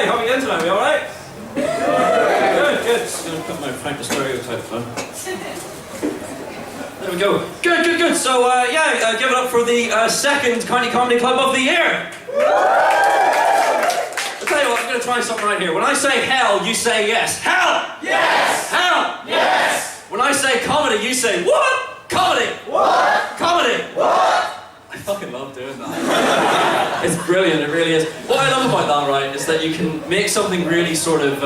Hey, how are you doing tonight? We alright? Good, good. Just gonna put my Frank the Stereotype on. There we go. Good, good, good. So, give it up for the second County Comedy Club of the year. I'll tell you what, I'm gonna try something right here. When I say hell, you say yes. Hell! Yes! Hell! Yes! When I say comedy, you say what? Comedy! What? Comedy! What? I fucking love doing that. It's brilliant, it really is. What I love about that, right, is that you can make something really sort of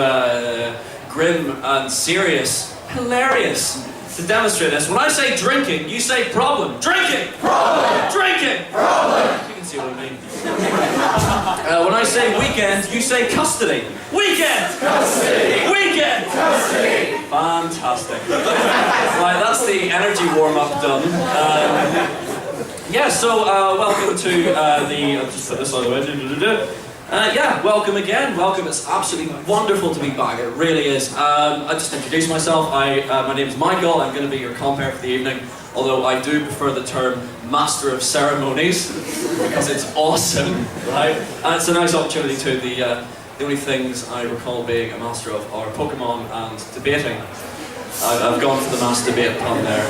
grim and serious, hilarious, to demonstrate this. When I say drinking, you say problem. Drinking! Problem! Drinking! Problem! You can see what I mean. When I say weekend, you say custody. Weekend! Custody! Weekend! Custody! Fantastic. Right, that's the energy warm-up done. Yeah, so welcome to I'll just put this on the way. Yeah, welcome again. Welcome. It's absolutely wonderful to be back. It really is. I just introduced myself. My name is Michael. I'm going to be your compere for the evening. Although I do prefer the term Master of Ceremonies because it's awesome, right? And it's a nice opportunity too. The only things I recall being a master of are Pokémon and debating. I've gone for the mass debate pun there.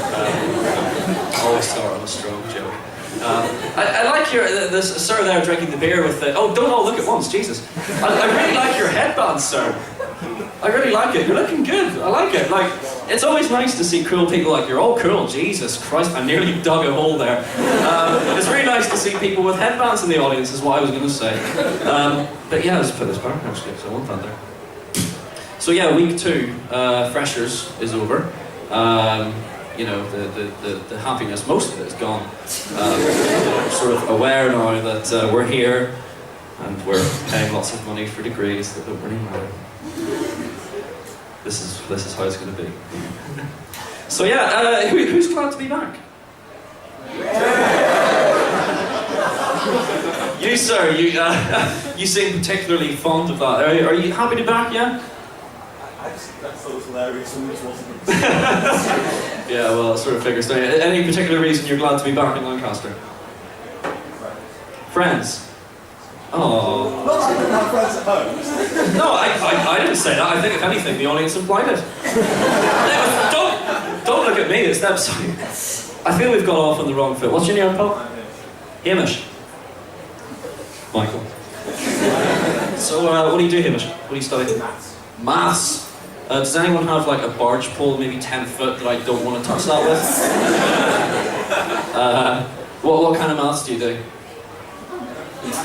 Always start on a strong joke. I like this sir there drinking the beer with the... Oh, don't all look at once, Jesus. I really like your headband, sir. I really like it. You're looking good. I like it. Like, it's always nice to see cool people like you're all cool. Jesus Christ, I nearly dug a hole there. It's really nice to see people with headbands in the audience, is what I was going to say. But yeah, let's put this back actually, because I want that there. So yeah, week 2, Freshers is over. You know, the happiness, most of it is gone. We're sort of aware now that we're here and we're paying lots of money for degrees that don't really matter. This is how it's going to be. So yeah, who's glad to be back? You sir, you seem particularly fond of that. Are you happy to be back? Yeah. I thought it was hilarious and it wasn't. Yeah, well, it sort of figures. Any particular reason you're glad to be back in Lancaster? Friends. Oh. Not that I didn't have friends at home. No, I didn't say that. I think if anything, the audience implied it. Don't look at me. It's them. Sorry. I feel we've got off on the wrong foot. What's your name, Paul? Hamish. Michael. So, what do you do, Hamish? What do you study? Maths. Maths. Does anyone have like a barge pole, maybe 10 foot, that I don't want to touch that with? What kind of maths do you do?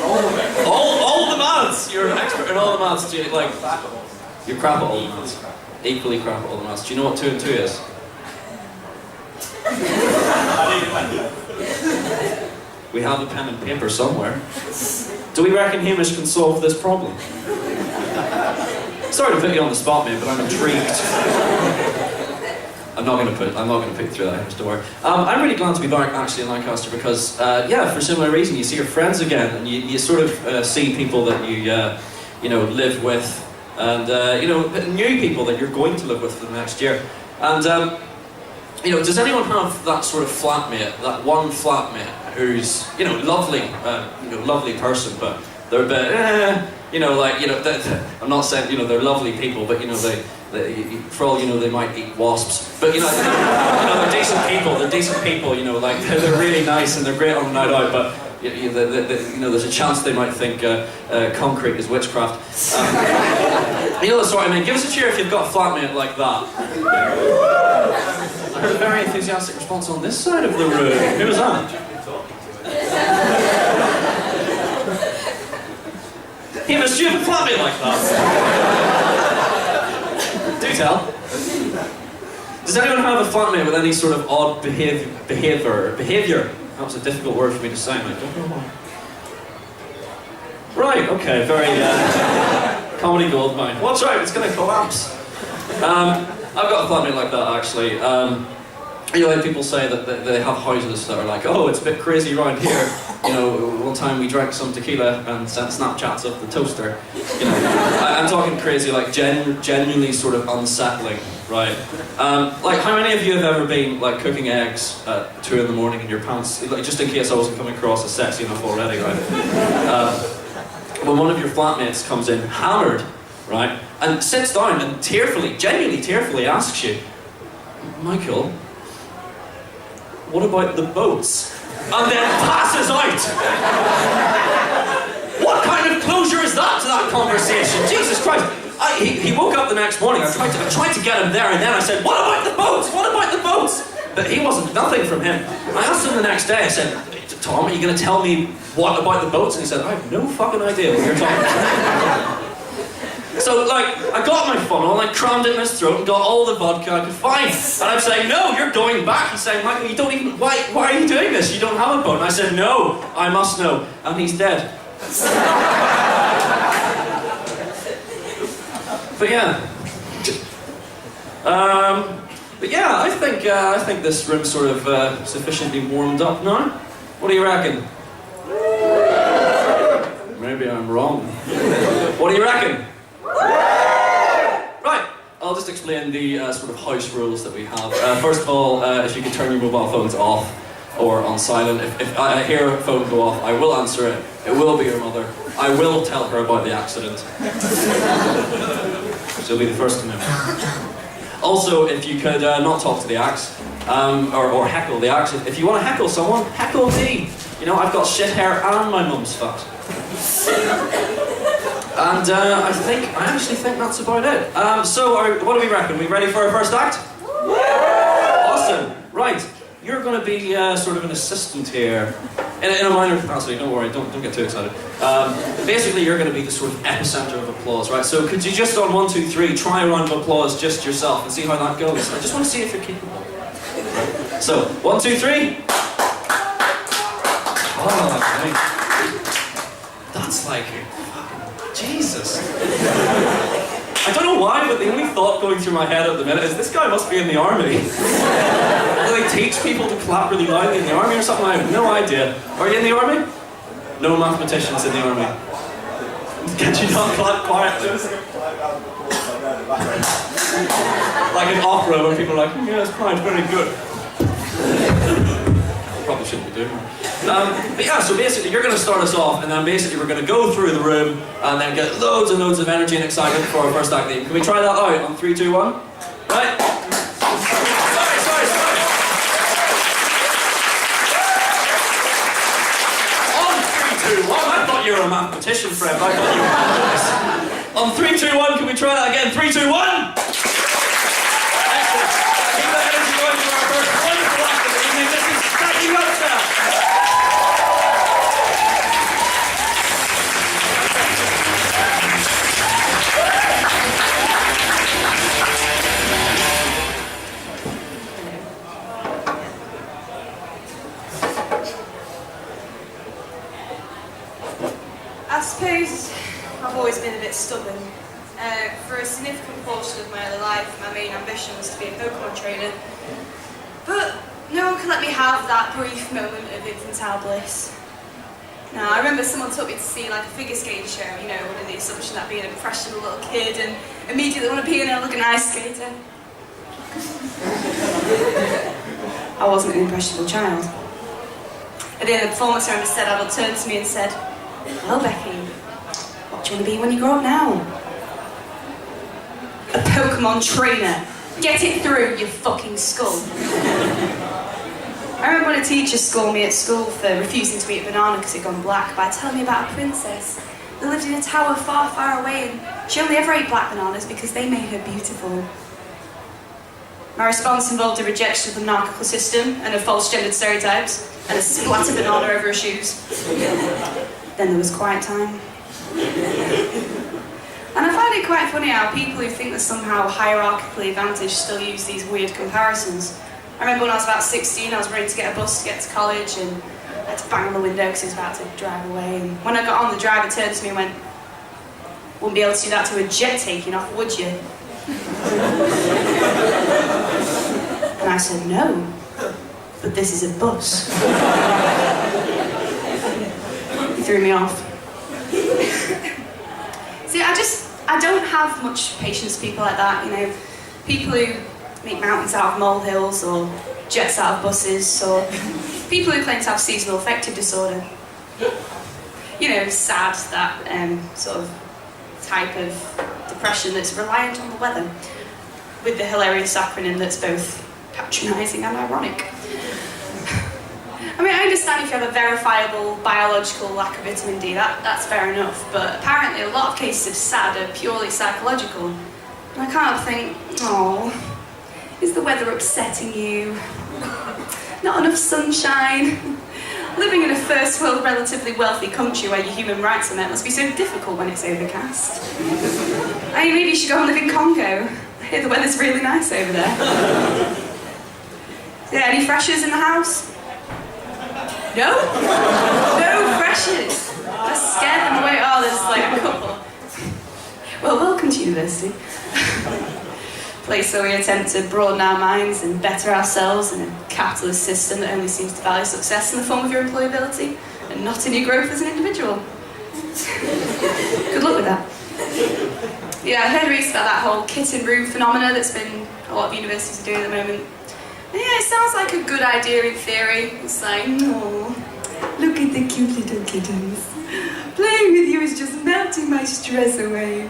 All of it. All the maths! You're an expert in all the maths. Do you, like, you're crap at all the maths. Equally crap at all the maths. Do you know what 2 and 2 is? We have a pen and paper somewhere. Do we reckon Hamish can solve this problem? Sorry to put you on the spot, mate, but I'm intrigued. I'm not going to put you through that, Hamish, don't worry. I'm really glad to be back actually in Lancaster because, yeah, for a similar reason, you see your friends again, and you sort of see people that you know, live with, and you know, new people that you're going to live with for the next year. And you know, does anyone have that sort of flatmate, that one flatmate who's, you know, lovely, lovely person, but they're a bit, you know, like, you know, I'm not saying, you know, they're lovely people, but, you know, they for all you know, they might eat wasps. But, you know, they're decent people, you know, like, they're really nice and they're great on a night out, but, you know, there's a chance they might think concrete is witchcraft. You know the sort I mean. Give us a cheer if you've got a flatmate like that. I heard a very enthusiastic response on this side of the room. Who was that? Hamish, do you have a flatmate like that? Do tell. Does anyone have a flatmate with any sort of odd behaviour? That was a difficult word for me to say, and I don't know why. Right, okay, very comedy gold mine. Watch out, it's going to collapse. I've got a flatmate like that, actually. You know, people say that they have houses that are like, oh, it's a bit crazy around here. You know, one time we drank some tequila and sent Snapchats of the toaster. You know, I'm talking crazy, like genuinely sort of unsettling, right? Like, how many of you have ever been like cooking eggs at 2 in the morning in your pants, like, just in case I wasn't coming across as sexy enough already, right? when one of your flatmates comes in hammered, right, and sits down and tearfully, genuinely tearfully asks you, Michael, what about the boats? And then passes out. What kind of closure is that to that conversation? Jesus Christ. He woke up the next morning, I tried to get him there, and then I said, what about the boats? What about the boats? But he wasn't, nothing from him. I asked him the next day, I said, Tom, are you going to tell me what about the boats? And he said, I have no fucking idea what you're talking about. So, like, I got my funnel and I crammed it in his throat and got all the vodka I could find. And I'm saying, no, you're going back. He's saying, Michael, you don't even, why are you doing this? You don't have a boat. And I said, no, I must know. And he's dead. But yeah. I think this room's sort of sufficiently warmed up now. What do you reckon? Maybe I'm wrong. What do you reckon? Right, I'll just explain the sort of house rules that we have. First of all, if you could turn your mobile phones off or on silent. If I hear a phone go off, I will answer it. It will be your mother. I will tell her about the accident. She'll be the first to know. Also, if you could not talk to the axe, or heckle the axe. If you want to heckle someone, heckle me. You know, I've got shit hair and my mum's fat. And I actually think that's about it. So, what do we reckon? We ready for our first act? Awesome. Right. You're going to be sort of an assistant here. In a minor capacity, don't worry, don't get too excited. Basically, you're going to be the sort of epicenter of applause, right? So could you just on 1, 2, 3 try a round of applause just yourself and see how that goes? I just want to see if you're capable. Right. So, 1, 2, 3. Oh, right. That's like, Jesus. I don't know why, but the only thought going through my head at the minute is this guy must be in the army. Do they teach people to clap really loudly in the army or something? I have no idea. Are you in the army? No mathematicians in the army. Can you not clap quietly? Like an opera where people are like, yeah, it's quite very good. Probably shouldn't be doing that. But yeah, so basically you're going to start us off, and then basically we're going to go through the room and then get loads and loads of energy and excitement for our first act theme. Can we try that out on 3, 2, 1? Right? Sorry. On 3, 2, 1. I thought you were a mathematician, Fred. I thought you were on 3, 2, 1. Can we try that again? 3, 2, 1. Excellent. Keep that energy going for our first wonderful act of the evening. This is Beccy Websdell. I suppose I've always been a bit stubborn. For a significant portion of my early life, my main ambition was to be a Pokémon trainer. But no one can let me have that brief moment of infantile bliss. Now, I remember someone took me to see like a figure skating show, you know, under the assumption that being an impressionable little kid and immediately want to be like an ice skater. I wasn't an impressionable child. At the end of the performance, I remember said adult turned to me and said, "Well, Becky, what do you want to be when you grow up now?" A Pokémon trainer. Get it through, you fucking skull. I remember when a teacher scolded me at school for refusing to eat a banana because it had gone black by telling me about a princess that lived in a tower far, far away, and she only ever ate black bananas because they made her beautiful. My response involved a rejection of the monarchical system and of false gendered stereotypes, and a splat of banana over her shoes. Then there was quiet time. And I find it quite funny how people who think they're somehow hierarchically advantaged still use these weird comparisons. I remember when I was about 16, I was ready to get a bus to get to college, and I had to bang on the window because he was about to drive away. And when I got on, the driver turned to me and went, "Wouldn't be able to do that to a jet taking off, would you?" And I said, "No, but this is a bus." He threw me off. See, I don't have much patience for people like that, you know, people who make mountains out of molehills or jets out of buses, or people who claim to have seasonal affective disorder. you know, sad, that sort of type of depression that's reliant on the weather, with the hilarious acronym that's both patronising and ironic. I mean, I understand if you have a verifiable biological lack of vitamin D, that's fair enough, but apparently a lot of cases of SAD are purely psychological. And I can't help think, oh, is the weather upsetting you? Not enough sunshine? Living in a first world, relatively wealthy country where your human rights are met must be so difficult when it's overcast. I mean, maybe you should go and live in Congo. I hear the weather's really nice over there. Yeah, any freshers in the house? No? No freshers? I scared them away. Oh, there's like a couple. Well, welcome to university. Place where we attempt to broaden our minds and better ourselves in a capitalist system that only seems to value success in the form of your employability and not in your growth as an individual. Good luck with that. Yeah, I heard recently about that whole kitten room phenomena that's been a lot of universities are doing at the moment. And yeah, it sounds like a good idea in theory. It's like, oh, look at the cute little kittens. Playing with you is just melting my stress away.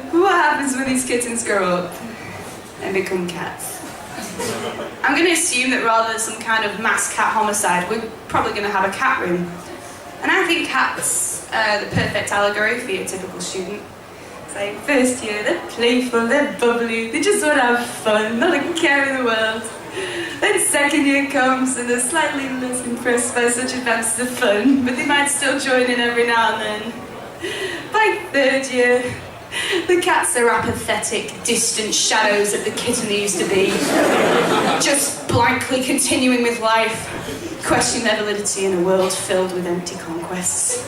What happens when these kittens grow up and become cats? I'm going to assume that rather than some kind of mass cat homicide, we're probably going to have a cat room. And I think cats are the perfect allegory for your typical student. It's like, first year, they're playful, they're bubbly, they just want to have fun, not a care in the world. Then second year comes and they're slightly less impressed by such advances of fun, but they might still join in every now and then. By third year, the cats are apathetic, distant shadows of the kitten they used to be, just blankly continuing with life, questioning their validity in a world filled with empty conquests.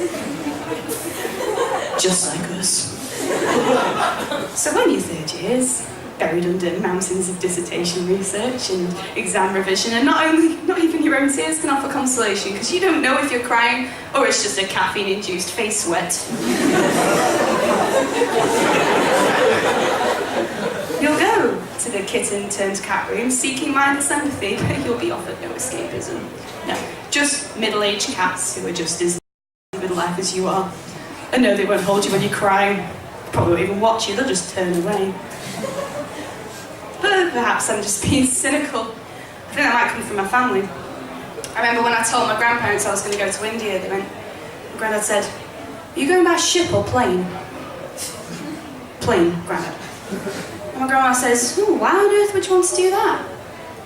Just like us. So when your third years, buried under mountains of dissertation research and exam revision, and not even your own tears can offer consolation, because you don't know if you're crying or it's just a caffeine-induced face sweat. You'll go to the kitten-turned-cat room seeking mindless sympathy, but you'll be offered no escapism. No, just middle-aged cats who are just as with life as you are. And no, they won't hold you when you're crying. Probably won't even watch you, they'll just turn away. But perhaps I'm just being cynical. I think that might come from my family. I remember when I told my grandparents I was going to go to India, my granddad said, "Are you going by ship or plane?" "Plane, Grandad." And my grandma says, "Oh, why on earth would you want to do that?"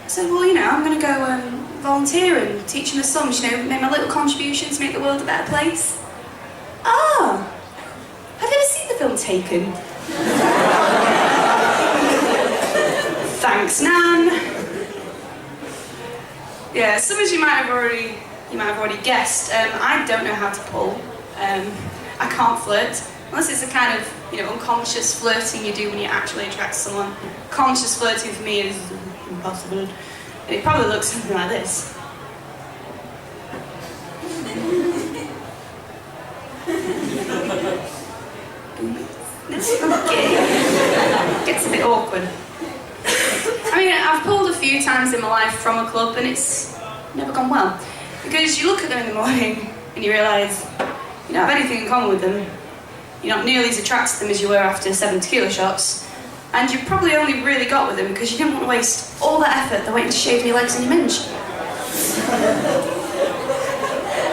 I said, "Well, you know, I'm going to go volunteer and teach them the songs, you know, make my little contribution to make the world a better place." "Ah, have you ever seen the film Taken?" "Thanks, Nan." Yeah, some as you might have already guessed, I don't know how to pull. I can't flirt, unless it's a kind of, you know, unconscious flirting you do when you actually attract someone. Conscious flirting for me is impossible. And it probably looks something like this. Okay. Gets a bit awkward. I mean, I've pulled a few times in my life from a club and it's never gone well. Because you look at them in the morning and you realise you don't have anything in common with them. You're not nearly as attracted to them as you were after 7 tequila shots. And you probably only really got with them because you didn't want to waste all that effort they're waiting to shave your legs and your minge.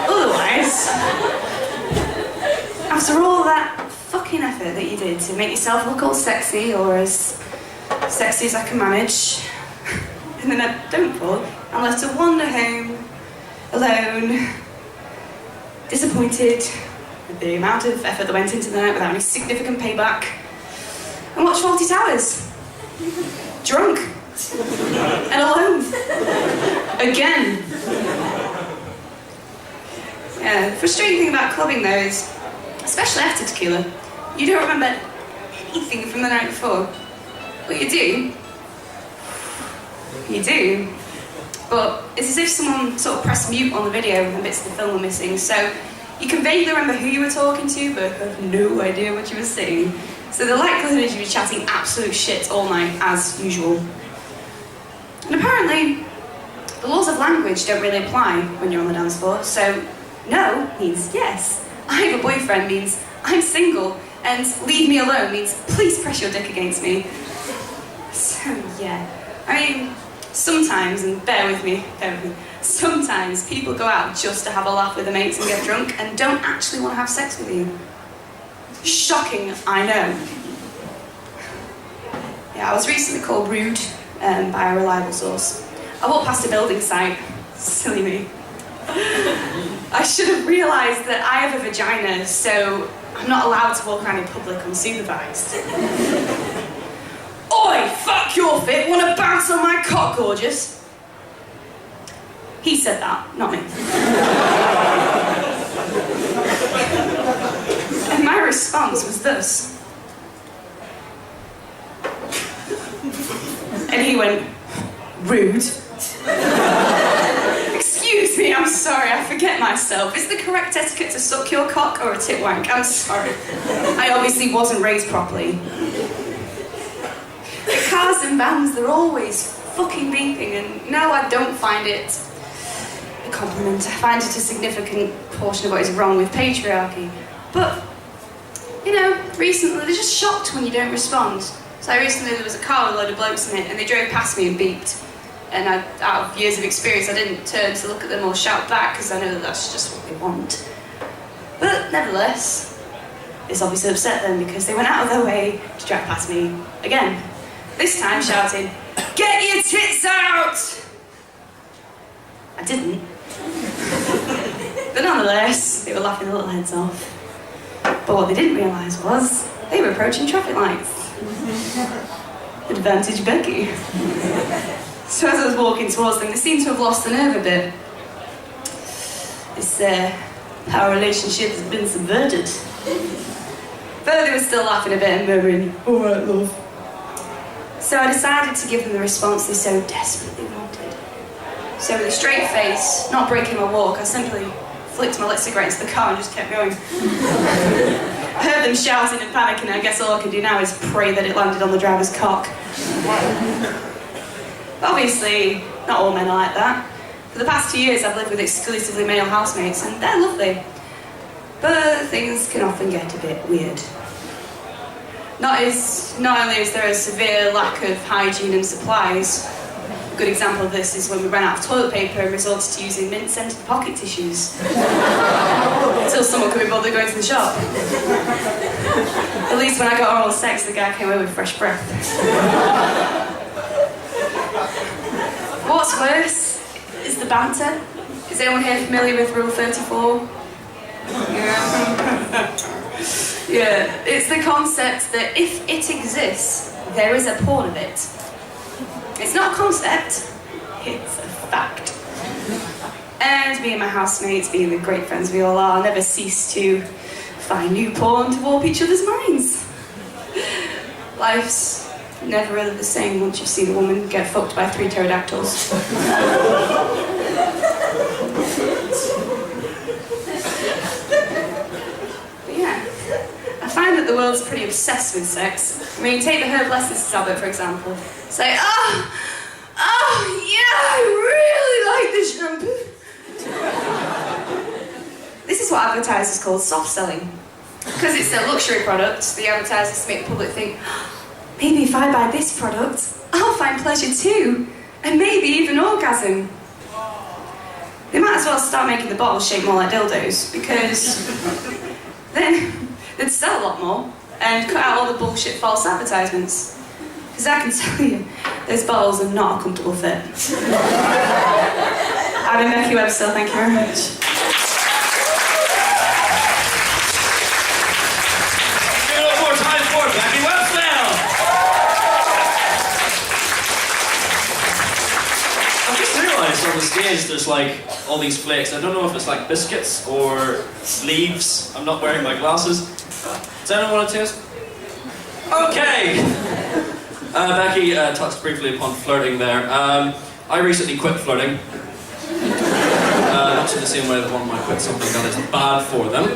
Otherwise, after all that fucking effort that you did to make yourself look all sexy, or as sexy as I can manage, and then I don't fall, I'm left to wander home, alone, disappointed with the amount of effort that went into the night without any significant payback, and watch Fawlty Towers, drunk, and alone, again. Yeah, the frustrating thing about clubbing though is, especially after tequila, you don't remember anything from the night before. Well, you do, but it's as if someone sort of pressed mute on the video and bits of the film were missing, so you can vaguely remember who you were talking to, but have no idea what you were saying. So the likelihood is you were chatting absolute shit all night, as usual. And apparently, the laws of language don't really apply when you're on the dance floor, so no means yes, I have a boyfriend means I'm single, and leave me alone means please press your dick against me. So yeah, I mean, sometimes, and bear with me, sometimes people go out just to have a laugh with their mates and get drunk and don't actually want to have sex with you. Shocking, I know. Yeah, I was recently called rude by a reliable source. I walked past a building site. Silly me. I should have realised that I have a vagina, so I'm not allowed to walk around in public unsupervised. Oi, fuck your fit, wanna bounce on my cock, gorgeous? He said that, not me. And my response was this. And he went, rude. Excuse me, I'm sorry, I forget myself. Is the correct etiquette to suck your cock or a tit wank? I'm sorry. I obviously wasn't raised properly. The cars and vans, they're always fucking beeping, and no, I don't find it a compliment. I find it a significant portion of what is wrong with patriarchy. But, you know, recently they're just shocked when you don't respond. So recently there was a car with a load of blokes in it, and they drove past me and beeped. And out of years of experience, I didn't turn to look at them or shout back, because I know that that's just what they want. But nevertheless, this obviously upset them because they went out of their way to drive past me again. This time shouting, "Get your tits out!" I didn't. But nonetheless, they were laughing their little heads off. But what they didn't realise was, they were approaching traffic lights. Advantage Becky. So as I was walking towards them, they seemed to have lost the nerve a bit. Our relationship has been subverted. But they were still laughing a bit and murmuring, "All right, love." So I decided to give them the response they so desperately wanted. So with a straight face, not breaking my walk, I simply flicked my lit cigarette into the car and just kept going. I heard them shouting and panicking, and I guess all I can do now is pray that it landed on the driver's cock. Obviously, not all men are like that. For the past 2 years, I've lived with exclusively male housemates, and they're lovely. But things can often get a bit weird. Not only is there a severe lack of hygiene and supplies, a good example of this is when we ran out of toilet paper and resorted to using mint-scented pocket tissues. Until someone could be bothered going to the shop. At least when I got oral sex, the guy came away with fresh breath. What's worse is the banter. Is anyone here familiar with Rule 34? Yeah, it's the concept that if it exists, there is a porn of it. It's not a concept, it's a fact. And me and my housemates, being the great friends we all are, never cease to find new porn to warp each other's minds. Life's never really the same once you've seen a woman get fucked by 3 pterodactyls. But yeah, I find that the world's pretty obsessed with sex. I mean, take the herb essences of it, for example. Say, oh yeah, I really like this shampoo. This is what advertisers call soft selling. Because it's a luxury product, the advertisers make the public think, maybe if I buy this product, I'll find pleasure too, and maybe even orgasm. They might as well start making the bottles shape more like dildos, because then they'd sell a lot more and cut out all the bullshit false advertisements. Because I can tell you, those bottles are not a comfortable fit. I've been Beccy Websdell, thank you very much. On the stage there's like all these flakes. I don't know if it's like biscuits or leaves. I'm not wearing my glasses. Does anyone want to taste? Okay! Becky touched briefly upon flirting there. I recently quit flirting. Much in the same way that one might quit something that is bad for them.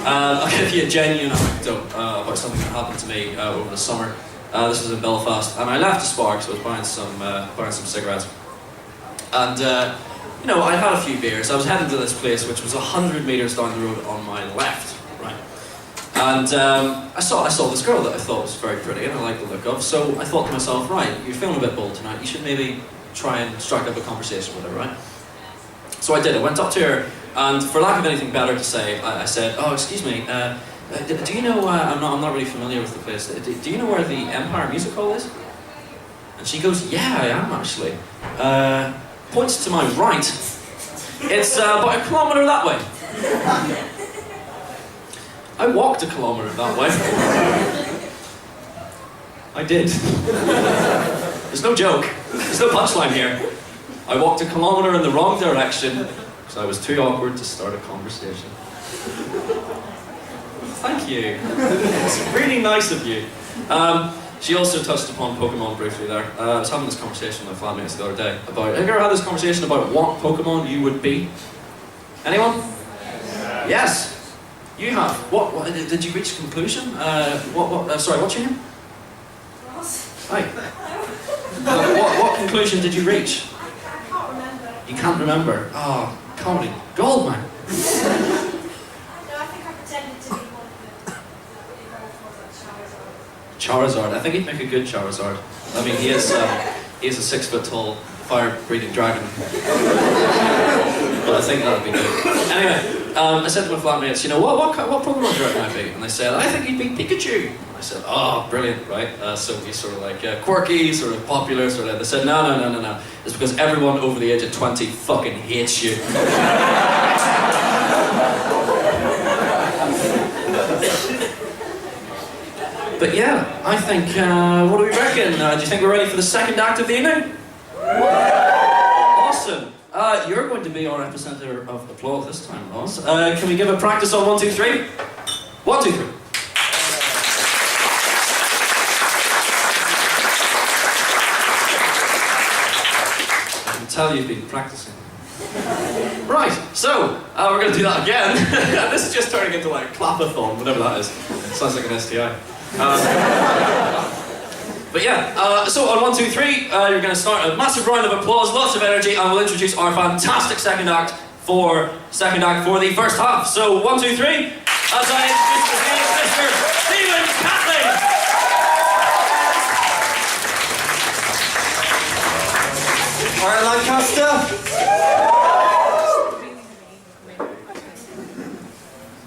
I'll give you a genuine anecdote about something that happened to me over the summer. This was in Belfast, and I left a Spark, so I was buying some cigarettes. And you know, I'd had a few beers. I was heading to this place, which was 100 metres down the road on my left, right? And I saw this girl that I thought was very pretty and I liked the look of, so I thought to myself, right, you're feeling a bit bold tonight, you should maybe try and strike up a conversation with her, right? So I did. I went up to her, and for lack of anything better to say, I said, "Oh, excuse me, do you know? I'm not really familiar with the place. Do you know where the Empire Music Hall is?" And she goes, "Yeah, I am actually." Points to my right. It's about a kilometre that way. I walked a kilometre that way. I did. There's no joke. There's no punchline here. I walked a kilometre in the wrong direction because I was too awkward to start a conversation. Thank you. It's really nice of you. She also touched upon Pokémon briefly there. I was having this conversation with my flatmates the other day about, have you ever had this conversation about what Pokémon you would be? Anyone? Yes. You have. What did you reach a conclusion? Sorry, what's your name? Ross? Hi. What conclusion did you reach? I can't remember. You can't remember? Oh, comedy. Gold, man. No, I think I pretended to be one of the Charizard. I think he'd make a good Charizard. I mean, he is a 6 foot tall, fire-breathing dragon. But I think that would be good. Anyway, I said to my flatmates, you know, what Pokemon do you reckon I'd be? And they said, I think you'd be Pikachu. And I said, oh, brilliant, right? So he's sort of like quirky, sort of popular, sort of. They said, no. It's because everyone over the age of 20 fucking hates you. But yeah, I think, what do we reckon? Do you think we're ready for the second act of the evening? Awesome. You're going to be our epicenter of applause this time, Ross. Can we give a practice on 1, 2, 3? 1, 2, 3. I can tell you've been practicing. Right, so we're going to do that again. This is just turning into like clapathon, whatever that is. Sounds like an STI. But yeah, so on 1, 2, 3, you're going to start a massive round of applause, lots of energy, and we'll introduce our fantastic second act for the first half. So 1, 2, 3, as I introduce Mr. Stephen Catling. Alright, Lancaster.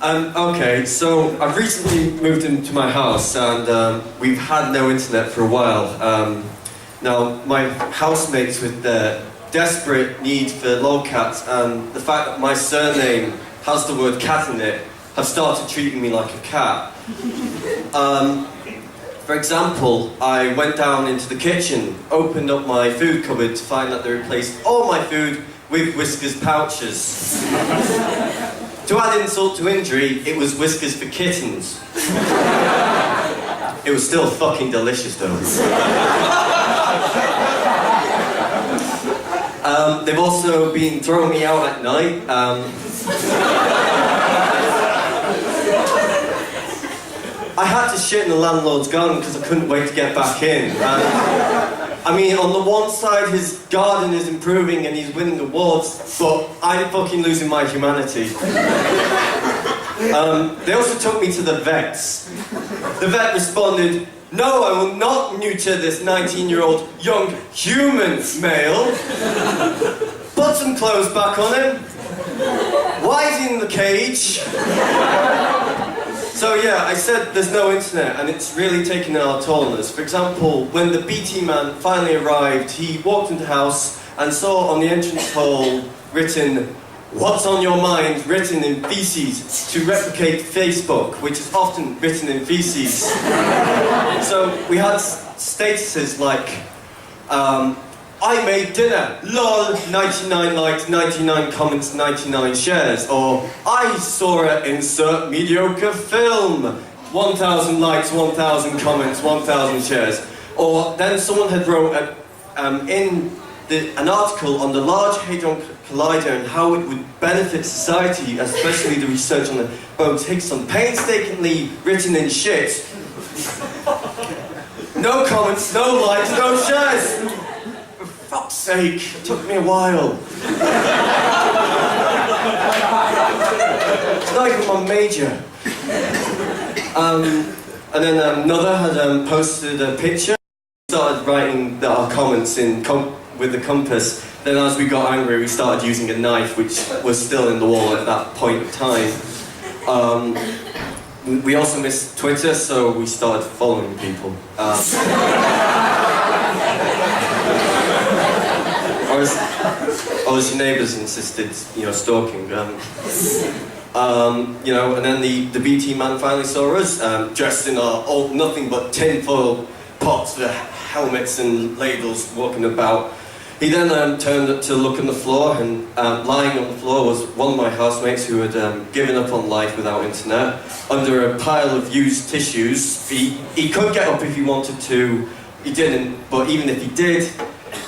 Okay, so I've recently moved into my house and we've had no internet for a while. Now, my housemates, with their desperate need for lolcats and the fact that my surname has the word cat in it, have started treating me like a cat. For example, I went down into the kitchen, opened up my food cupboard to find that they replaced all my food with Whiskas pouches. To add insult to injury, it was Whiskas for kittens. It was still fucking delicious though. They've also been throwing me out at night. I had to shit in the landlord's garden because I couldn't wait to get back in. I mean, on the one side, his garden is improving and he's winning awards, but I'm fucking losing my humanity. They also took me to the vets. The vet responded, "No, I will not neuter this 19-year-old young human male. Put some clothes back on him. Why is he in the cage?" So yeah, I said there's no internet and it's really taken our toll on us. For example, when the BT man finally arrived, he walked into the house and saw on the entrance hall written, "What's on your mind?" written in feces to replicate Facebook, which is often written in feces. So we had statuses like, "I made dinner, lol, 99 likes, 99 comments, 99 shares," or "I saw an insert mediocre film, 1,000 likes, 1,000 comments, 1,000 shares." Or then someone had wrote an article on the Large Hadron Collider and how it would benefit society, especially the research on the Bones Higson, painstakingly written in shit. No comments, no likes, no shares. For fuck's sake, it took me a while. It's not even my major. And then another had posted a picture. Started writing our comments with the compass. Then as we got angry, we started using a knife, which was still in the wall at that point in time. We also missed Twitter, so we started following people. Or as your neighbours insisted, stalking. And then the BT man finally saw us, dressed in our old nothing but tinfoil pots with helmets and ladles walking about. He then turned to look on the floor, and lying on the floor was one of my housemates who had given up on life without internet, under a pile of used tissues. He could get up if he wanted to, he didn't, but even if he did,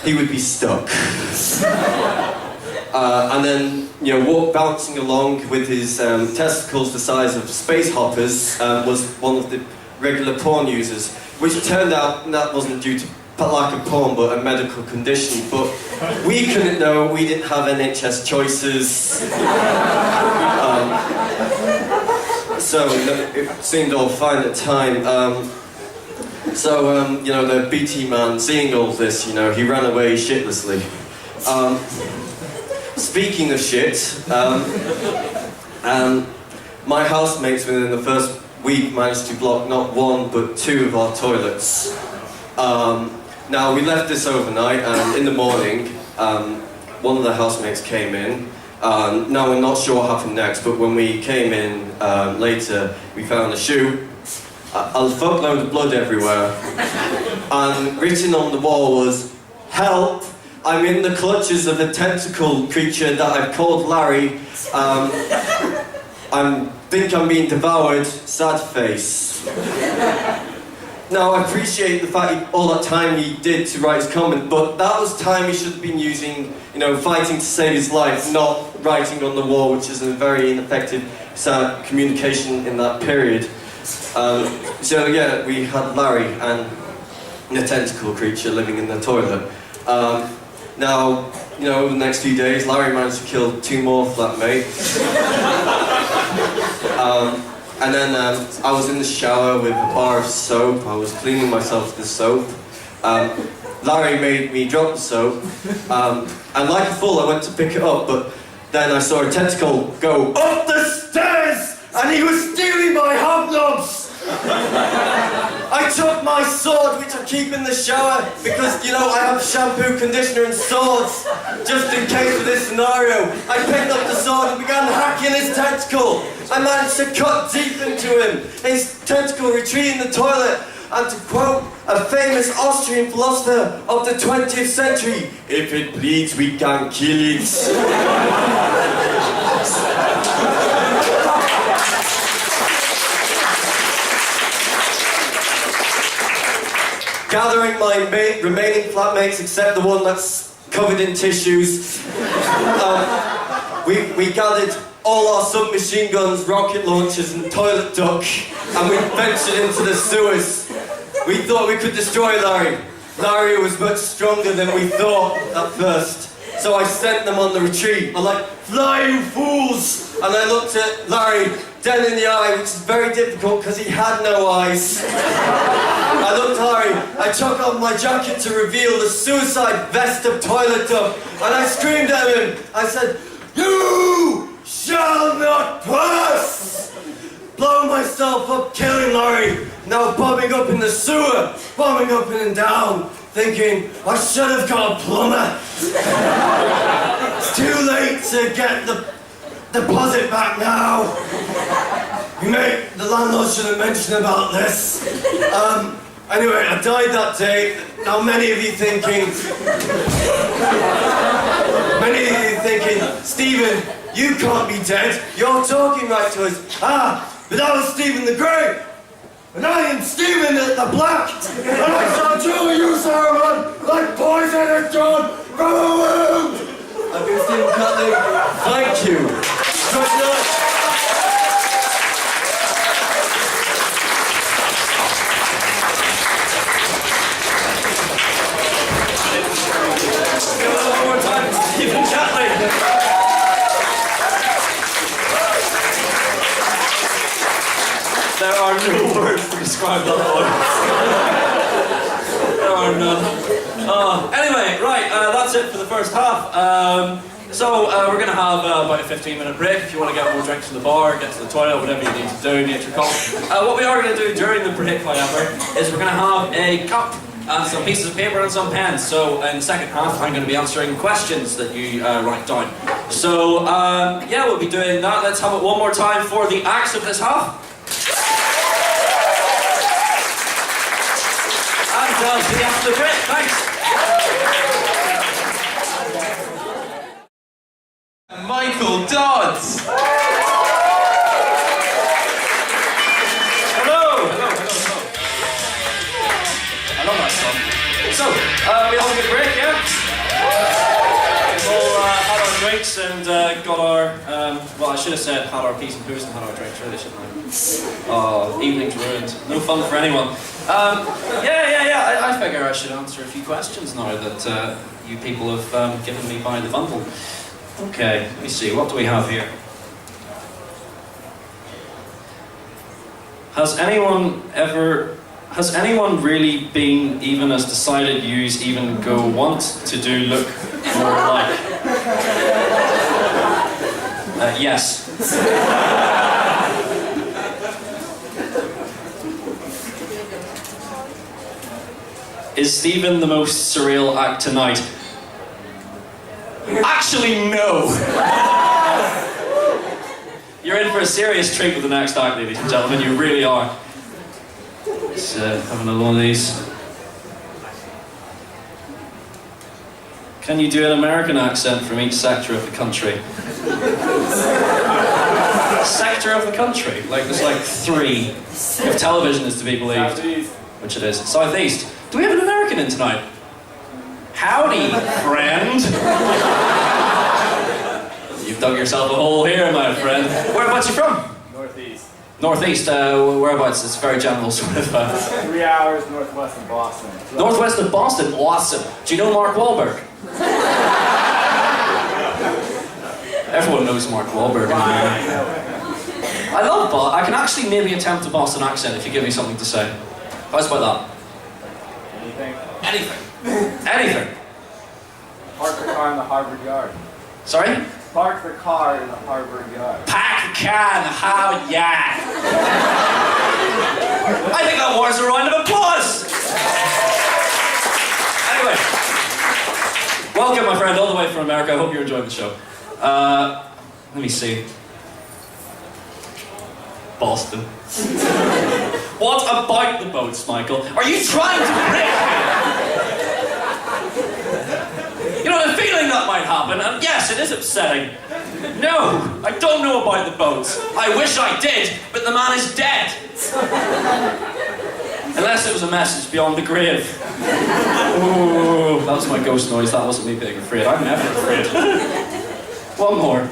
he would be stuck. And then, bouncing along with his testicles the size of space hoppers was one of the regular porn users, which turned out that wasn't due to lack of porn, but a medical condition. But we couldn't know, we didn't have NHS choices. So it seemed all fine at the time. The BT man, seeing all this, he ran away shitlessly. Speaking of shit, my housemates within the first week managed to block not one but two of our toilets. Now we left this overnight, and in the morning, one of the housemates came in. Now we're not sure what happened next, but when we came in later, we found a shoe, a fuckload of blood everywhere, and written on the wall was, "Help! I'm in the clutches of a tentacle creature that I've called Larry. I think I'm being devoured. Sad face." Now, I appreciate the fact all that time he did to write his comment, but that was time he should have been using, fighting to save his life, not writing on the wall, which is a very ineffective communication in that period. We had Larry and a tentacle creature living in the toilet. Now, over the next few days, Larry managed to kill 2 more flatmates. And then I was in the shower with a bar of soap. I was cleaning myself with the soap. Larry made me drop the soap. And like a fool, I went to pick it up, but then I saw a tentacle go up the stairs, and he was stealing my hobnobs! I took my sword, which I keep in the shower, because, I have shampoo, conditioner and swords, just in case of this scenario. I picked up the sword and began hacking his tentacle. I managed to cut deep into him, his tentacle retreating the toilet, and to quote a famous Austrian philosopher of the 20th century, "If it bleeds, we can kill it." Gathering my remaining flatmates, except the one that's covered in tissues, we gathered all our submachine guns, rocket launchers and toilet duck, and we ventured into the sewers. We thought we could destroy Larry. Larry was much stronger than we thought at first. So I sent them on the retreat. I'm like, "Fly, you fools!" And I looked at Larry dead in the eye, which is very difficult because he had no eyes. I looked at Larry, I took off my jacket to reveal the suicide vest of toilet duck, and I screamed at him. I said, "You shall not pass!" Blowing myself up, killing Larry, now bobbing up in the sewer, bobbing up and down, thinking, I should have got a plumber. It's too late to get the deposit back now. The landlord shouldn't mention about this. Anyway, I died that day. Now many of you thinking, Stephen, you can't be dead. You're talking right to us. But that was Stephen the Great. And I am Stephen the Black. And I shall truly use Saruman like poison and John from a wound. I've been Stephen Catling. Thank you. Good night. are no words to describe that voice. There are none. Anyway, right, that's it for the first half. So we're going to have about a 15-minute break. If you want to get more drinks in the bar, get to the toilet, whatever you need to do, nature call. What we are going to do during the break, however, is we're going to have a cup and some pieces of paper and some pens. So in the second half, I'm going to be answering questions that you write down. So yeah, we'll be doing that. Let's have it one more time for the acts of this half. And see you after the break. Thanks. Michael Dodds! Hello! I love that song. So, we all get a break, yeah? We've all had our drinks and got our, well, I should have said had our peas and poos and had our drinks, really, shouldn't I? Oh, evening's ruined. No fun for anyone. Yeah, I figure I should answer a few questions now that you people have given me by the bundle. Okay, let me see, what do we have here? Has anyone really been even as decided use even go want to do look more like? Yes. Is Stephen the most surreal act tonight? Actually, no. You're in for a serious treat with the next act, ladies and gentlemen. You really are. Just having a lot of these. Can you do an American accent from each sector of the country? Sector of the country? Like, there's like 3. If television is to be believed. Southeast. Which it is. Southeast. Do we have an American in tonight? Howdy, friend. You've dug yourself a hole here, my friend. Whereabouts you from? Northeast. Northeast, whereabouts? It's very general sort of... 3 hours northwest of Boston. Northwest of Boston, awesome. Do you know Mark Wahlberg? Everyone knows Mark Wahlberg. I love Boston. I can actually maybe attempt a Boston accent if you give me something to say. How's about that? Anything? Anything. Anything. Park the car in the Harvard Yard. Sorry? Park the car in the Harvard Yard. Park the car in the Harvard Yard. I think that warrants a round of applause. Anyway, welcome, my friend, all the way from America. I hope you're enjoying the show. Let me see. Boston. What about the boats, Michael? Are you trying to break me? You know, the feeling that might happen, and yes, it is upsetting. No, I don't know about the boats. I wish I did, but the man is dead. Unless it was a message beyond the grave. Ooh, that was my ghost noise, that wasn't me being afraid. I'm never afraid. One more.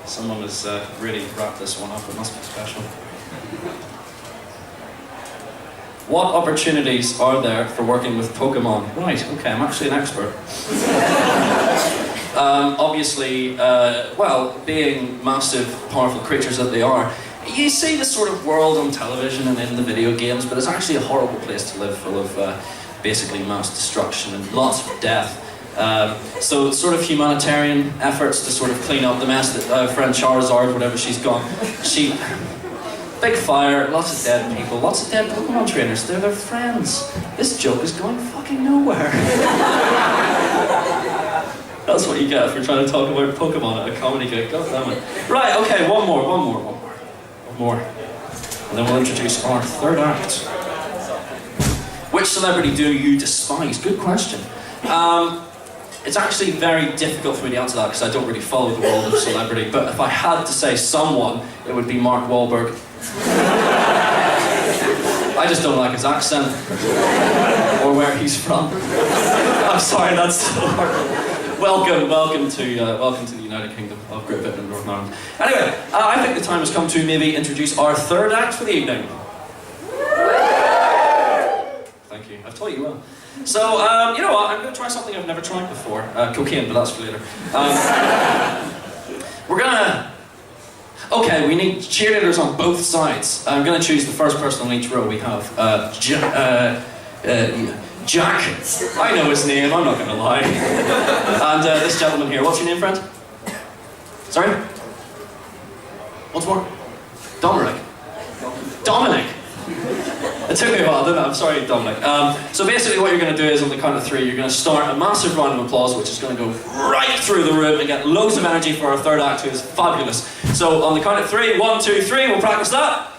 Someone has really wrapped this one up, it must be special. What opportunities are there for working with Pokémon? Right, okay, I'm actually an expert. Obviously, well, being massive, powerful creatures that they are, you see this sort of world on television and in the video games, but it's actually a horrible place to live, full of basically mass destruction and lots of death. So sort of humanitarian efforts to sort of clean up the mess that friend Charizard, whatever she's got, big fire, lots of dead people, lots of dead Pokemon trainers, they're their friends. This joke is going fucking nowhere. That's what you get for trying to talk about Pokemon at a comedy gig, god damn it. Right, okay, one more. And then we'll introduce our third act. Which celebrity do you despise? Good question. It's actually very difficult for me to answer that because I don't really follow the world of celebrity, but if I had to say someone, it would be Mark Wahlberg. I just don't like his accent, or where he's from. I'm sorry, that's so hard. Welcome to the United Kingdom of Great Britain and Northern Ireland. Anyway, I think the time has come to maybe introduce our third act for the evening. Thank you, I've taught you well. So, you know what, I'm going to try something I've never tried before. Cocaine, but that's for later. We're going to Okay, we need cheerleaders on both sides. I'm going to choose the first person on each row. We have Jak. I know his name, I'm not going to lie. And this gentleman here. What's your name, friend? Sorry? What's more? Dominic. Dominic. It took me a while, didn't it? I'm sorry, Dominic. So basically what you're going to do is on the count of 3, you're going to start a massive round of applause, which is going to go right through the room and get loads of energy for our third act, who is fabulous. So on the count of 3, 1, 2, 3, we'll practice that.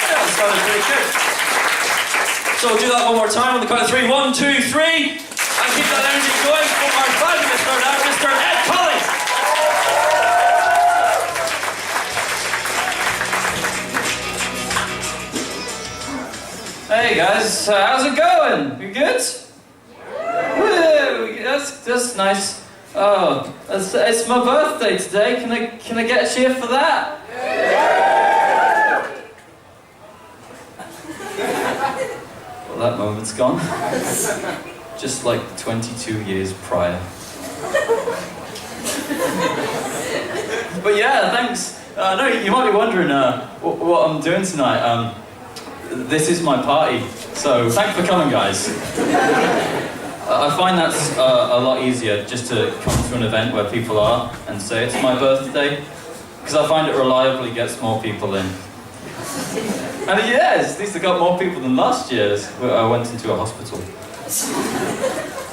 Yeah, that sounded pretty good. So we'll do that one more time on the count of 3, 1, 2, 3, and keep that energy going for our fabulous third act, Mr. Ed Colley. Hey guys, how's it going? You good? Woo, that's nice. Oh, it's my birthday today. Can I get a cheer for that? Well, that moment's gone. Just like 22 years prior. But yeah, thanks. No, you might be wondering what I'm doing tonight. This is my party, so thanks for coming, guys. I find that's a lot easier just to come to an event where people are and say it's my birthday, because I find it reliably gets more people in. And yes, at least I got more people than last year where I went into a hospital.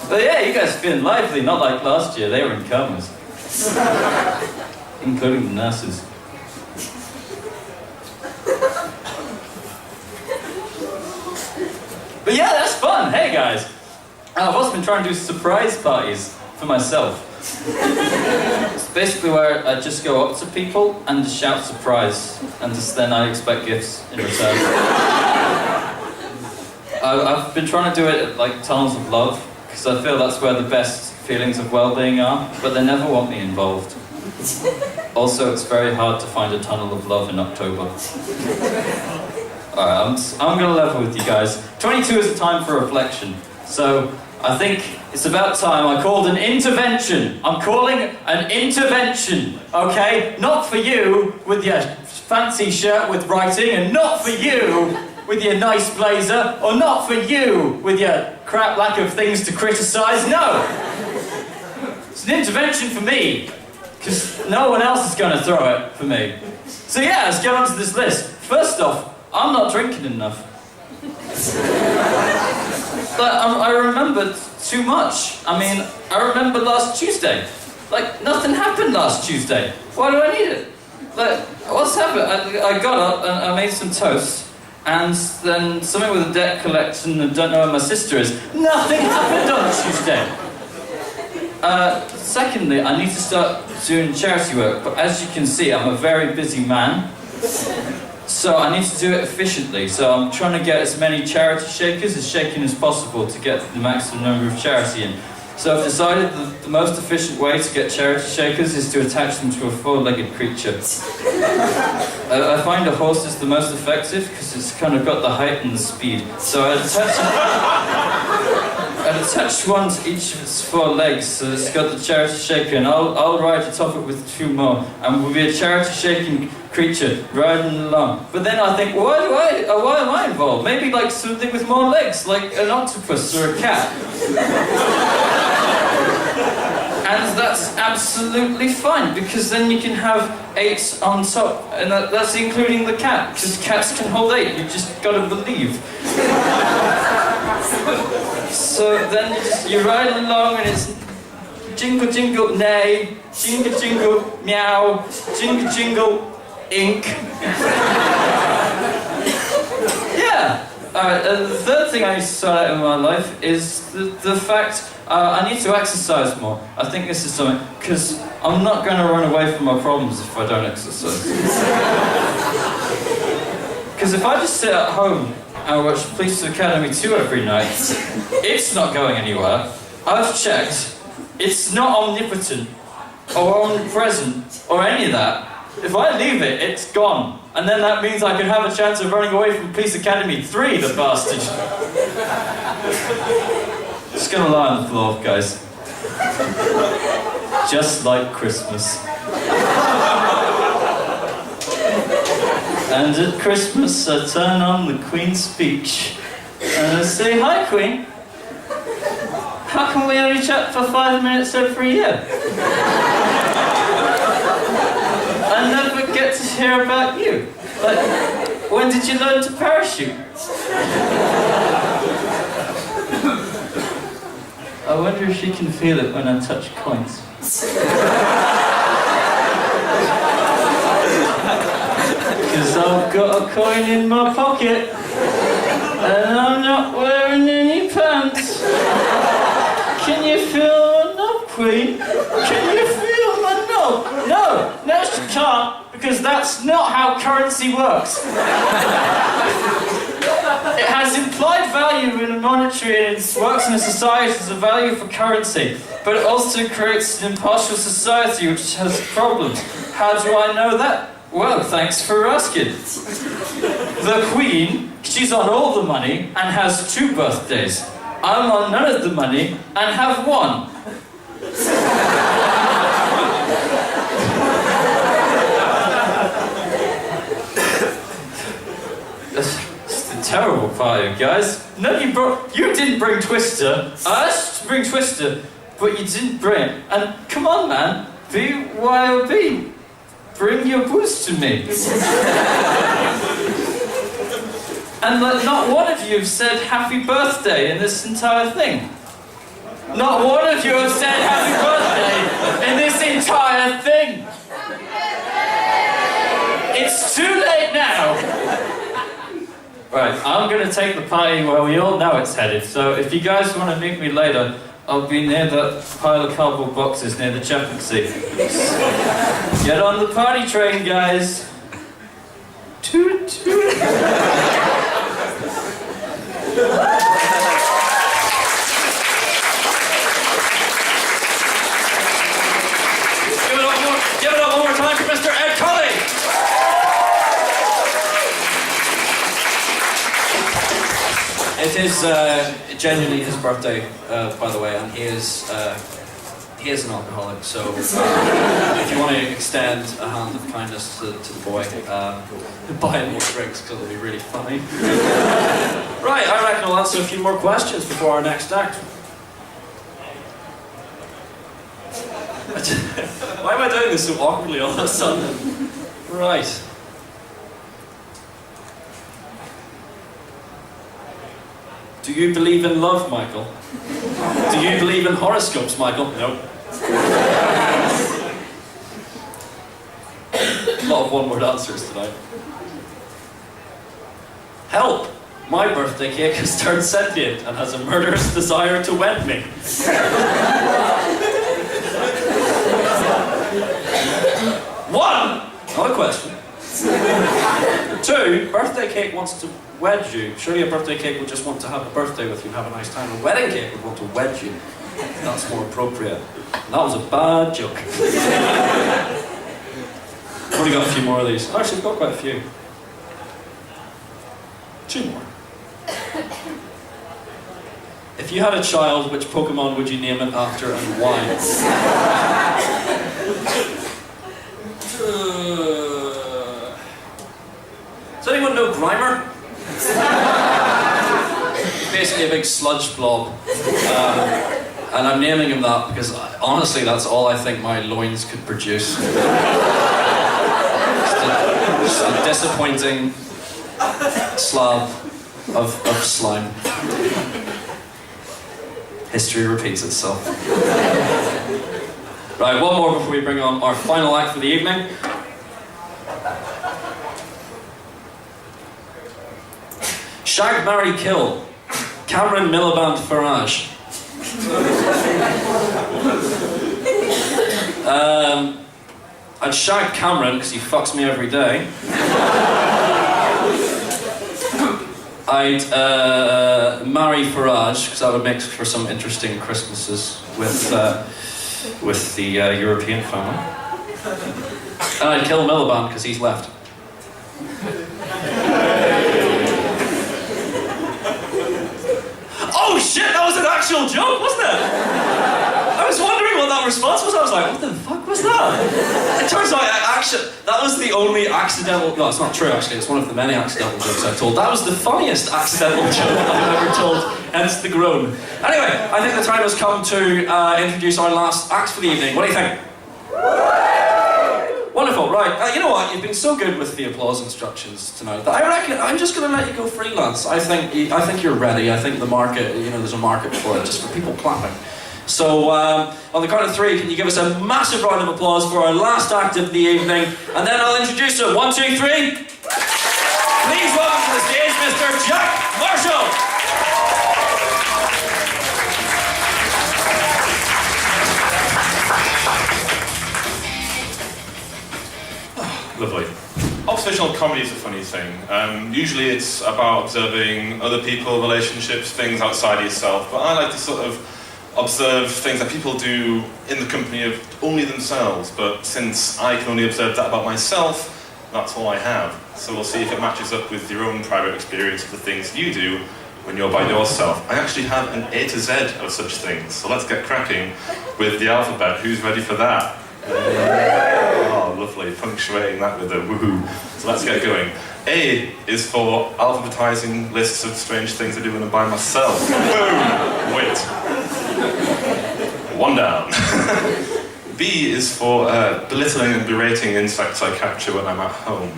But yeah, you guys are feeling lively, not like last year, they were in comas. Including the nurses. But yeah, that's fun. Hey guys, I've also been trying to do surprise parties for myself. It's basically where I just go up to people and just shout surprise, and then I expect gifts in return. I've been trying to do it at like tunnels of love, because I feel that's where the best feelings of well-being are, but they never want me involved. Also, it's very hard to find a tunnel of love in October. Alright, I'm gonna level with you guys. 22 is a time for reflection, so I think it's about time I called an intervention. I'm calling an intervention, okay? Not for you with your fancy shirt with writing, and not for you with your nice blazer, or not for you with your crap lack of things to criticise, no! It's an intervention for me, because no one else is gonna throw it for me. So yeah, let's get on to this list. First off, I'm not drinking enough. But I remember too much. I mean, I remember last Tuesday. Like, nothing happened last Tuesday. Why do I need it? Like, what's happened? I got up and I made some toast, and then something with a debt collection and don't know where my sister is. Nothing happened on Tuesday. Secondly, I need to start doing charity work, but as you can see, I'm a very busy man. So I need to do it efficiently, so I'm trying to get as many charity shakers as shaken as possible to get the maximum number of charity in. So I've decided that the most efficient way to get charity shakers is to attach them to a four-legged creature. I find a horse is the most effective because it's kind of got the height and the speed. So I'd attach one to each of its 4 legs, so it's got the charity shaker, and I'll ride atop it with 2 more, and we'll be a charity shaking creature riding along. But then I think, why am I involved? Maybe like something with more legs, like an octopus or a cat. And that's absolutely fine, because then you can have 8 on top, and that's including the cat, because cats can hold 8, you just gotta believe. So then you're riding along and it's jingle jingle neigh, jingle jingle meow, jingle jingle ink. Yeah. The third thing I need to sort out in my life is the fact I need to exercise more. I think this is something, because I'm not going to run away from my problems if I don't exercise. Because if I just sit at home and watch Police Academy 2 every night, it's not going anywhere. I've checked. It's not omnipotent or omnipresent or any of that. If I leave it, it's gone. And then that means I can have a chance of running away from Police Academy 3, the bastard. Just gonna lie on the floor, guys. just like Christmas. And at Christmas, I turn on the Queen's speech, and I say, "Hi, Queen. How come we only chat for 5 minutes every year? I never get to hear about you. Like, when did you learn to parachute? I wonder if she can feel it when I touch coins." Because I've got a coin in my pocket, and I'm not wearing any pants. Can you feel my knob, Queen? Can you feel my knob? No, she can't, because that's not how currency works. It has implied value in a monetary, and it works in a society as a value for currency, but it also creates an impartial society which has problems. How do I know that? Well, thanks for asking. The Queen, she's on all the money and has 2 birthdays. I'm on none of the money and have 1. That's the terrible part, you guys. No, you didn't bring Twister. I asked to bring Twister, but you didn't bring it. And come on, man, BYOB. Bring your booze to me. And not one of you have said happy birthday in this entire thing. Not one of you have said happy birthday in this entire thing. It's too late now. Right, I'm going to take the party where we all know it's headed. So if you guys want to meet me later, I'll be near that pile of cardboard boxes near the chaplaincy. Get on the party train, guys. Toot toot. Give it up one more time for Mr. Ed Colley. It is genuinely his birthday, by the way, and he is an alcoholic, so if you want to extend a hand of kindness to the boy, buy him more drinks, because it'll be really funny. Right, I reckon I'll answer a few more questions before our next act. Why am I doing this so awkwardly all of a sudden? Right. Do you believe in love, Michael? Do you believe in horoscopes, Michael? Nope. A lot of one-word answers tonight. Help! My birthday cake has turned sentient and has a murderous desire to wed me. 1! Not a question. 2, birthday cake wants to wed you. Surely a birthday cake would just want to have a birthday with you and have a nice time. A wedding cake would want to wed you. That's more appropriate. That was a bad joke. I've only got a few more of these. Actually, I've got quite a few. 2 more. If you had a child, which Pokémon would you name it after and why? Does anyone know Grimer? Basically a big sludge blob. And I'm naming him that because honestly that's all I think my loins could produce. Just a disappointing slab of slime. History repeats itself. Right, one more before we bring on our final act for the evening. Shag, marry, kill. Cameron Miliband Farage. I'd shag Cameron because he fucks me every day. I'd marry Farage because that would make for some interesting Christmases with the European family. And I'd kill Miliband because he's left. Oh shit, that was an actual joke, wasn't it? I was wondering what that response was. I was like, what that? It turns out, that was the only accidental... No, it's not true, actually. It's one of the many accidental jokes I've told. That was the funniest accidental joke I've ever told, hence the groan. Anyway, I think the time has come to introduce our last act for the evening. What do you think? Wonderful, right. You know what? You've been so good with the applause instructions tonight that I reckon I'm just going to let you go freelance. I think you're ready. I think the market, there's a market for it, just for people clapping. So, on the count of 3, can you give us a massive round of applause for our last act of the evening? And then I'll introduce him. 1, 2, 3. Please welcome to the stage, Mr. Jak Marshall. Lovely. Observational comedy is a funny thing. Usually it's about observing other people, relationships, things outside yourself, but I like to sort of observe things that people do in the company of only themselves, but since I can only observe that about myself, that's all I have. So we'll see if it matches up with your own private experience of the things you do when you're by yourself. I actually have an A to Z of such things, so let's get cracking with the alphabet. Who's ready for that? Oh, lovely, punctuating that with a woohoo. So let's get going. A is for alphabetizing lists of strange things I do when I'm by myself. Boom! Wait. 1 down. B is for belittling and berating insects I capture when I'm at home.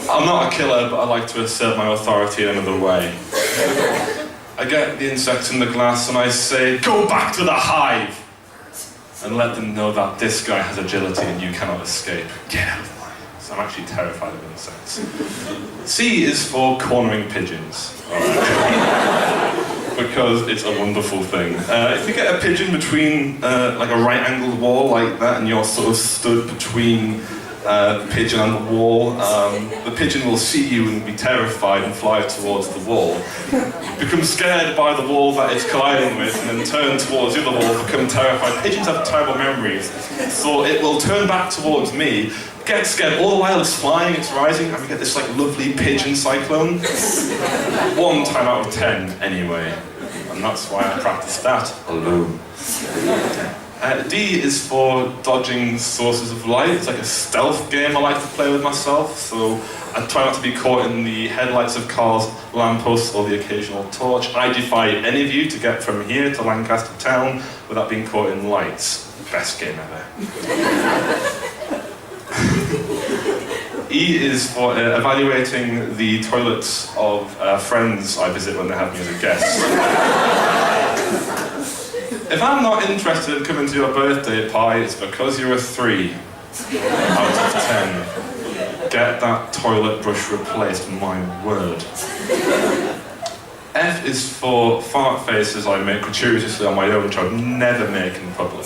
I'm not a killer, but I like to assert my authority in another way. I get the insects in the glass and I say, "Go back to the hive!" and let them know that this guy has agility and you cannot escape. Get out of line. So I'm actually terrified of insects. C is for cornering pigeons. Because it's a wonderful thing. If you get a pigeon between like a right-angled wall like that and you're sort of stood between the pigeon and the wall, the pigeon will see you and be terrified and fly towards the wall. Become scared by the wall that it's colliding with and then turn towards the other wall, become terrified. Pigeons have terrible memories, so it will turn back towards me, get scared all the while it's flying, it's rising, and we get this like lovely pigeon cyclone. 1 time out of 10 anyway, and that's why I practice that alone. D is for dodging sources of light. It's like a stealth game I like to play with myself, so I try not to be caught in the headlights of cars, lampposts, or the occasional torch. I defy any of you to get from here to Lancaster town without being caught in lights. Best game ever. E is for evaluating the toilets of friends I visit when they have me as a guest. If I'm not interested in coming to your birthday pie, it's because you're a 3 out of 10. Get that toilet brush replaced, my word. F is for fart faces I make gratuitously on my own, which I'd never make in public.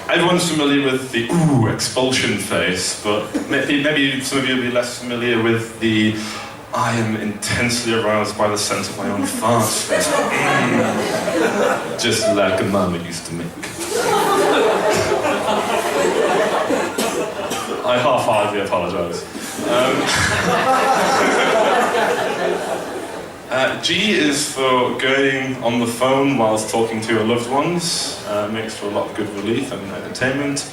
Everyone's familiar with the ooh expulsion face, but maybe some of you will be less familiar with the I am intensely aroused by the scent of my own farts face. Just like a mama used to make. I half-heartedly apologise. G is for going on the phone whilst talking to your loved ones. Makes for a lot of good relief and entertainment.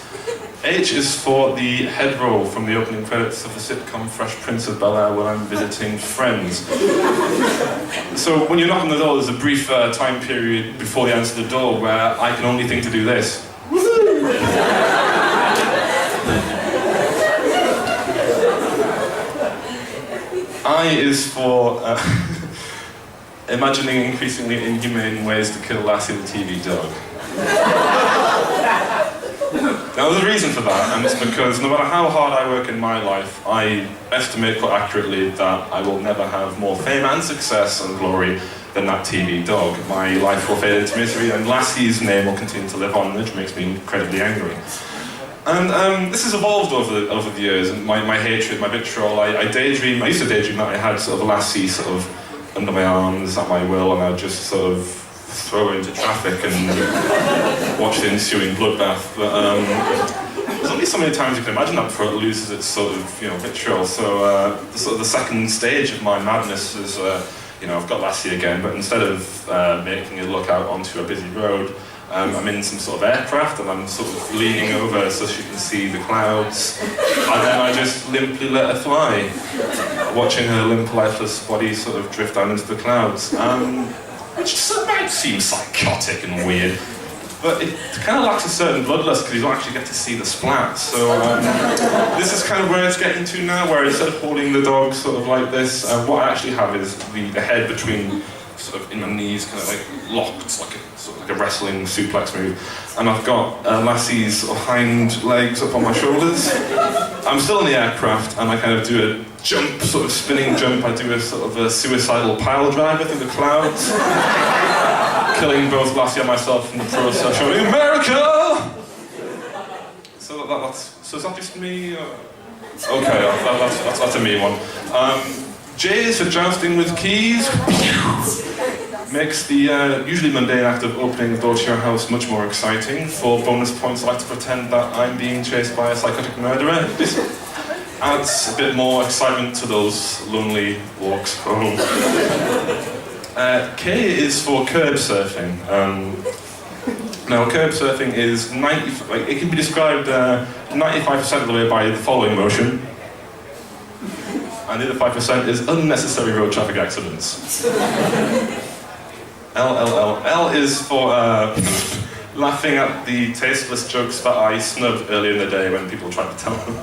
H is for the head roll from the opening credits of the sitcom Fresh Prince of Bel-Air when I'm visiting friends. So when you knock on the door, there's a brief time period before you answer the door where I can only think to do this. I is for imagining increasingly inhumane ways to kill Lassie the TV dog. Now there's a reason for that, and it's because no matter how hard I work in my life, I estimate quite accurately that I will never have more fame and success and glory than that TV dog. My life will fade into misery, and Lassie's name will continue to live on, which makes me incredibly angry. And this has evolved over the years, and my hatred, my vitriol. I used to daydream that I had sort of Lassie sort of under my arms at my will, and I'd just sort of throw her into traffic and watch the ensuing bloodbath. But there's only so many times you can imagine that before it loses its sort of vitriol. So the second stage of my madness is I've got Lassie again, but instead of making her look out onto a busy road, I'm in some sort of aircraft and I'm sort of leaning over so she can see the clouds. And then I just limply let her fly, watching her limp, lifeless body sort of drift down into the clouds. Which might seem psychotic and weird, but it kind of lacks a certain bloodlust because you don't actually get to see the splat. So this is kind of where it's getting to now, where instead of holding the dog sort of like this, what I actually have is the head between sort of in my knees, kind of like locked, like a sort of like a wrestling suplex move, and I've got Lassie's sort of hind legs up on my shoulders. I'm still in the aircraft, and I kind of do a jump, sort of spinning jump. I do a sort of a suicidal pile driver through the clouds, killing both Lassie and myself in the process, shouting "America!" So is that just me? Okay, that's a me one. J is for jousting with keys. Makes the usually mundane act of opening the door to your house much more exciting. For bonus points, I like to pretend that I'm being chased by a psychotic murderer. This adds a bit more excitement to those lonely walks home. K is for curb surfing. Now, curb surfing is it can be described 95% of the way by the following motion. And the other 5% is unnecessary road traffic accidents. L is for laughing at the tasteless jokes that I snubbed earlier in the day when people tried to tell them.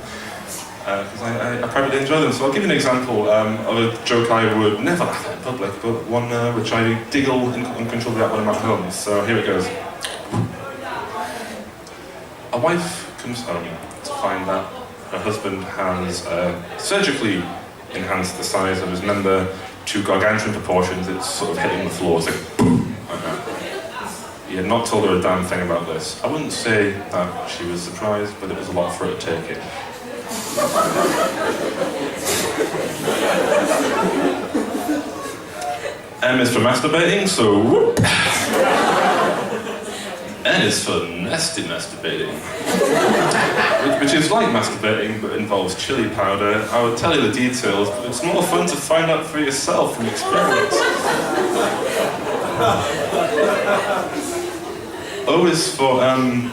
Because I privately enjoy them. So I'll give you an example of a joke I would never laugh at in public, but one which I giggle uncontrollably at when I'm at home. So here it goes. A wife comes home to find that her husband has surgically enhanced the size of his member to gargantuan proportions. It's sort of hitting the floor. It's like boom, like that. He had not told her a damn thing about this. I wouldn't say that she was surprised, but it was a lot for her to take it. M is for masturbating, so whoop. N is for nasty masturbating, which is like masturbating but involves chili powder. I would tell you the details, but it's more fun to find out for yourself from experience. O is for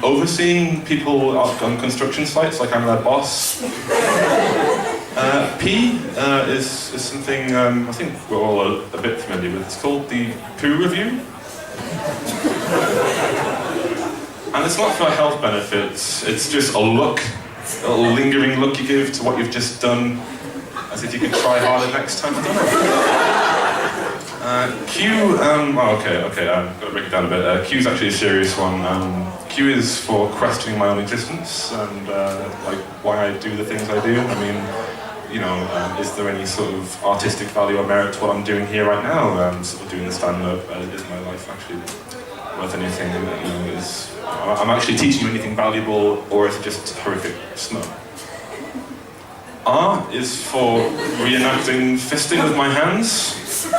overseeing people on construction sites, like I'm their boss. P is something I think we're all a bit familiar with. It's called the poo review. And it's not for health benefits, it's just a look, a little lingering look you give to what you've just done, as if you could try harder next time. Q, I've got to break it down a bit. Q is actually a serious one. Q is for questioning my own existence and like why I do the things I do. I mean, you know, is there any sort of artistic value or merit to what I'm doing here right now? Sort of doing the stand-up, is my life actually worth anything? You know, I'm actually teaching you anything valuable, or is it just horrific smut? R is for reenacting fisting with my hands. So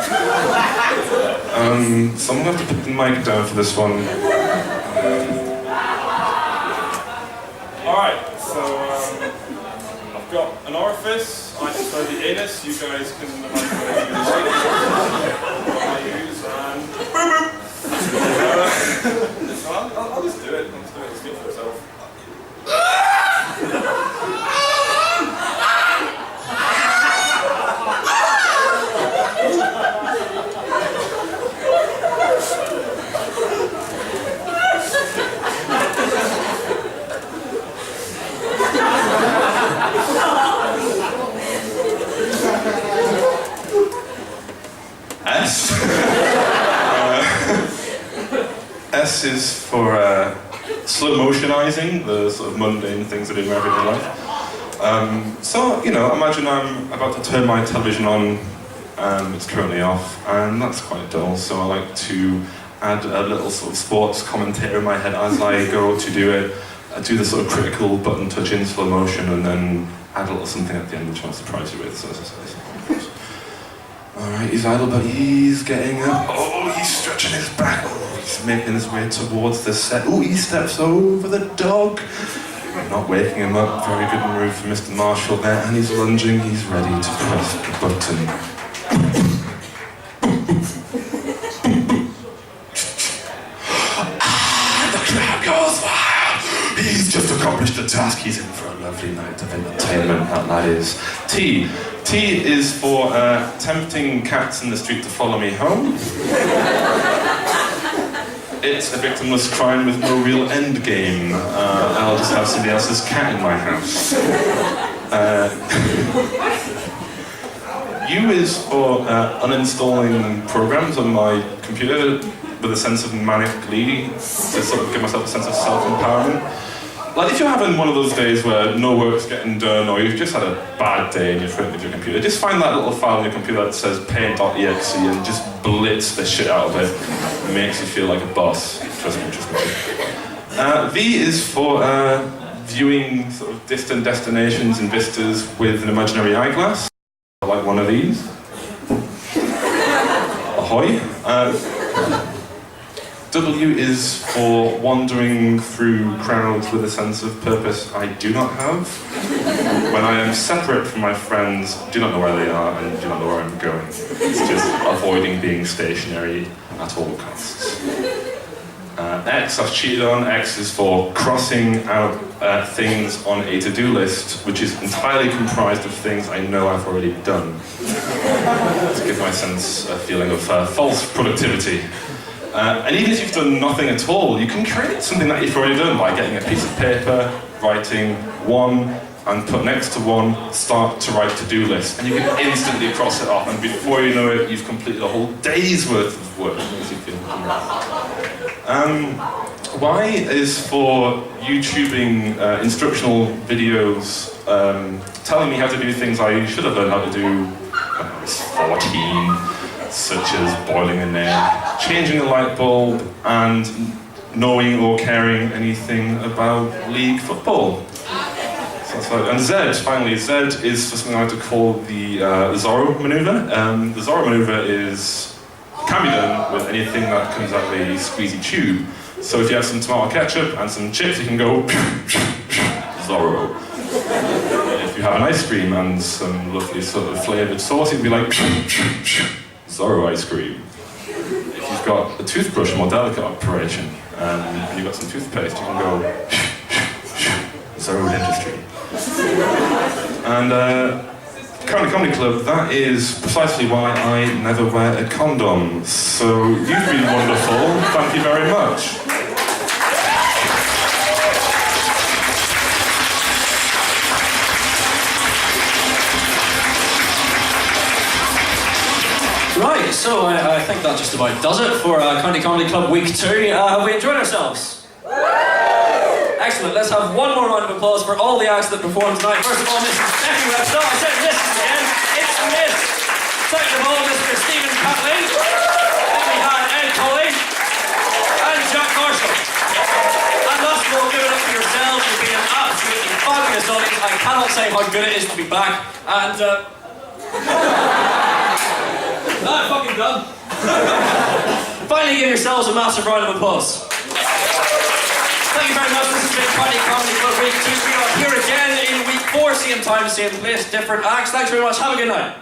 I'm going to have to put the mic down for this one. Alright, so I've got an orifice. I prefer the anus. You guys can like whatever I use, and boom boom! I'll just do it. I'll speak for itself. S. S is for slow motionizing the sort of mundane things I do in my everyday life. So, you know, imagine I'm about to turn my television on and it's currently off, and that's quite dull, so I like to add a little sort of sports commentator in my head as I go to do it. I do the sort of critical button touch in slow motion and then add a little something at the end which I'll surprise you with. Alright, he's idle, but he's getting up. Oh, he's stretching his back. Oh, he's making his way towards the set. Oh, he steps over the dog. Not waking him up. Very good move for Mr. Marshall there. And he's lunging. He's ready to press the button. task. He's in for a lovely night of entertainment, that is. T. T is for tempting cats in the street to follow me home. It's a victimless crime with no real end game. I'll just have somebody else's cat in my house. U is for uninstalling programs on my computer with a sense of manic glee to sort of give myself a sense of self-empowerment. Like if you're having one of those days where no work's getting done or you've just had a bad day and you're in front of your computer, just find that little file on your computer that says paint.exe and just blitz the shit out of it. It makes you feel like a boss. Trust me, trust me. V is for viewing sort of distant destinations and vistas with an imaginary eyeglass. Like one of these. Ahoy. W is for wandering through crowds with a sense of purpose I do not have. When I am separate from my friends, do not know where they are and do not know where I'm going. It's just avoiding being stationary at all costs. X I've cheated on. X is for crossing out things on a to-do list, which is entirely comprised of things I know I've already done. To give my sense a feeling of false productivity. And even if you've done nothing at all, you can create something that you've already done by getting a piece of paper, writing 1, and put next to 1, start to write to-do list. And you can instantly cross it off, and before you know it, you've completed a whole day's worth of work. Y is for YouTubing instructional videos telling me how to do things I should have learned how to do when I was 14, such as boiling an egg, changing a light bulb, and knowing or caring anything about league football. So that's right. And Z, finally, Z is for something I like to call the Zorro maneuver. The Zorro maneuver can be done with anything that comes out of a squeezy tube. So if you have some tomato ketchup and some chips, you can go Zorro. If you have an ice cream and some lovely sort of flavoured sauce, you can be like Zorro ice cream. If you've got a toothbrush, a more delicate operation, and you've got some toothpaste, you can go Zorro Dentistry. And Currently Comedy Club, that is precisely why I never wear a condom. So you've been wonderful, thank you very much. Right, so I think that just about does it for Comedy Club Week 2. Have we enjoyed ourselves? Excellent, let's have one more round of applause for all the acts that performed tonight. First of all, Mrs. Beccy Websdell. I said Mrs. again, it's Miss. Second of all, Mr. Stephen Catling. Then we had Ed Colley and Jak Marshall. And last of all, give it up for yourselves. You've been an absolutely fabulous audience. I cannot say how good it is to be back. And I'm fucking done. Finally, give yourselves a massive round of applause. Thank you very much. This has been Comedy Club Week 2. We are here again in Week 4. Same time, same place, different acts. Thanks very much. Have a good night.